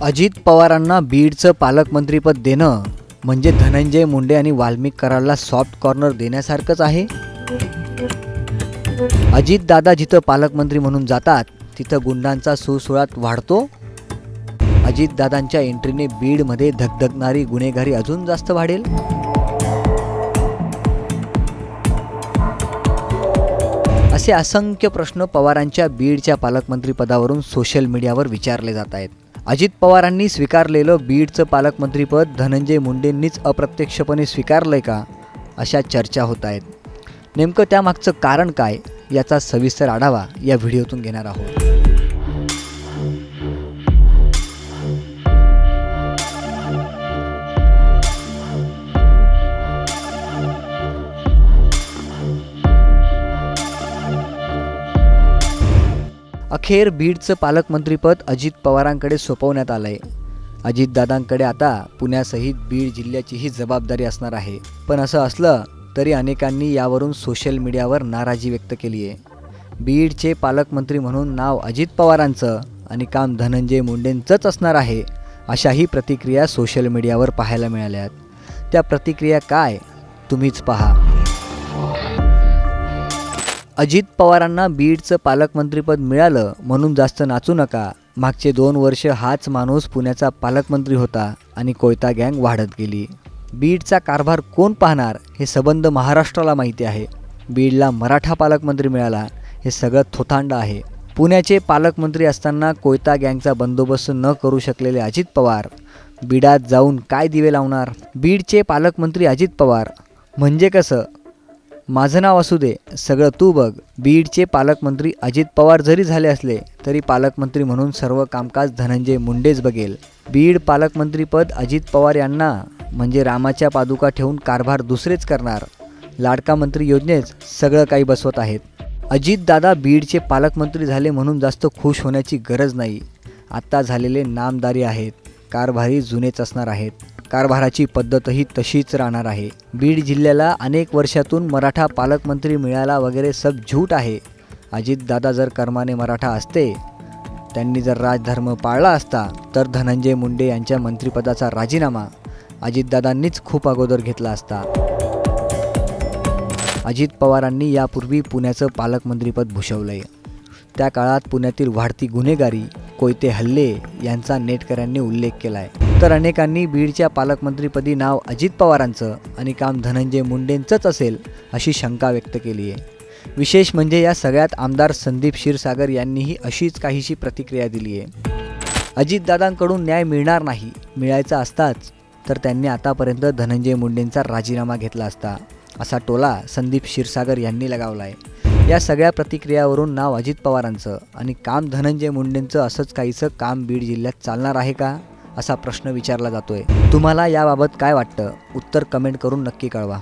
अजित पवारांना बीडचं पालकमंत्रीपद देणं म्हणजे धनंजय मुंडे आणि वाल्मिक कराडला सॉफ्ट कॉर्नर देण्यासारखंच आहे। अजित दादा जिथं पालकमंत्री म्हणून जातात तिथं गुंडांचा सुळसुळाट वाढतो। अजित दादांच्या एंट्रीने बीडमध्ये धगधगणारी गुन्हेगारी अजून जास्त वाढेल। असे असंख्य प्रश्न पवारांच्या बीडच्या पालकमंत्री पदावरून सोशल मीडियावर विचारले जात आहेत। अजित पवारांनी स्वीकारलेलं बीडचं पालकमंत्रीपद धनंजय मुंडेंनीच अप्रत्यक्षपणे स्वीकारलंय का, अशा चर्चा होत आहेत। नेमकं त्यामागचं कारण काय याचा सविस्तर आढावा या व्हिडिओतून घेणार आहोत। अखेर बीडचं पालकमंत्रीपद अजित पवारांकडे सोपवण्यात आलंय। अजितदादांकडे आता पुण्यासहित बीड जिल्ह्याचीही जबाबदारी असणार आहे। पण असं असलं तरी अनेकांनी यावरून सोशल मीडियावर नाराजी व्यक्त केली आहे। बीडचे पालकमंत्री म्हणून नाव अजित पवारांचं आणि काम धनंजय मुंडेंचंच असणार आहे, अशाही प्रतिक्रिया सोशल मीडियावर पाहायला मिळाल्यात। त्या प्रतिक्रिया काय तुम्हीच पहा। अजित पवारांना बीडचं पालकमंत्रीपद मिळालं म्हणून जास्त नाचू नका। मागचे 2 वर्ष हाच माणूस पुण्याचा पालकमंत्री होता आणि कोयता गँग वाढत गेली। बीडचा कारभार कोण पाहणार हे सबंध महाराष्ट्राला माहिती आहे। बीडला मराठा पालकमंत्री मिळाला हे सगळं थोतांड आहे। पुण्याचे पालकमंत्री असताना कोयता गँगचा बंदोबस्त न करू शकलेले अजित पवार बीडात जाऊन काय दिवे लावणार। बीडचे पालकमंत्री अजित पवार म्हणजे कसं, माझं नाव असू दे सगळं तू बघ। बीडचे पालकमंत्री अजित पवार जरी झाले असले तरी पालकमंत्री म्हणून सर्व कामकाज धनंजय मुंडेच बघेल। बीड पालकमंत्रीपद अजित पवार यांना म्हणजे रामाच्या पादुका ठेवून कारभार दुसरेच करणार। लाडका मंत्री योजनेच सगळं काही बसवत आहेत। अजितदादा बीडचे पालकमंत्री झाले म्हणून जास्त खुश होण्याची गरज नाही। आता झालेले नामदारी आहेत, कारभारी जुनेच असणार आहेत। कारभाराची पद्धतही तशीच राहणार आहे। बीड जिल्ह्याला अनेक वर्षातून मराठा पालकमंत्री मिळाला वगैरे सब झूट आहे। अजितदादा जर कर्माने मराठा असते, त्यांनी जर राजधर्म पाळला असता तर धनंजय मुंडे यांच्या मंत्रिपदाचा राजीनामा अजितदादांनीच खूप अगोदर घेतला असता। अजित पवारांनी यापूर्वी पुण्याचं पालकमंत्रीपद भूषवलंय। त्या काळात पुण्यातील वाढती गुन्हेगारी, कोयते हल्ले यांचा नेटकऱ्यांनी उल्लेख केलाय। तर अनेकांनी बीडच्या पालकमंत्रीपदी नाव अजित पवारांचं आणि काम धनंजय मुंडेंचंच असेल अशी शंका व्यक्त केली आहे। विशेष म्हणजे या सगळ्यात आमदार संदीप क्षीरसागर यांनीही अशीच काहीशी प्रतिक्रिया दिली आहे। अजितदादांकडून न्याय मिळणार नाही, मिळायचा असताच तर त्यांनी आतापर्यंत धनंजय मुंडेंचा राजीनामा घेतला असता, असा टोला संदीप क्षीरसागर यांनी लगावला आहे। या सगळ्या प्रतिक्रियावरून नाव अजित पवारांचं आणि काम धनंजय मुंडेंचं असंच काहीचं काम बीड जिल्ह्यात चालणार आहे का, असा प्रश्न विचारला जातोय। तुम्हाला याबाबत काय वाटतं? उत्तर कमेंट करून नक्की कळवा।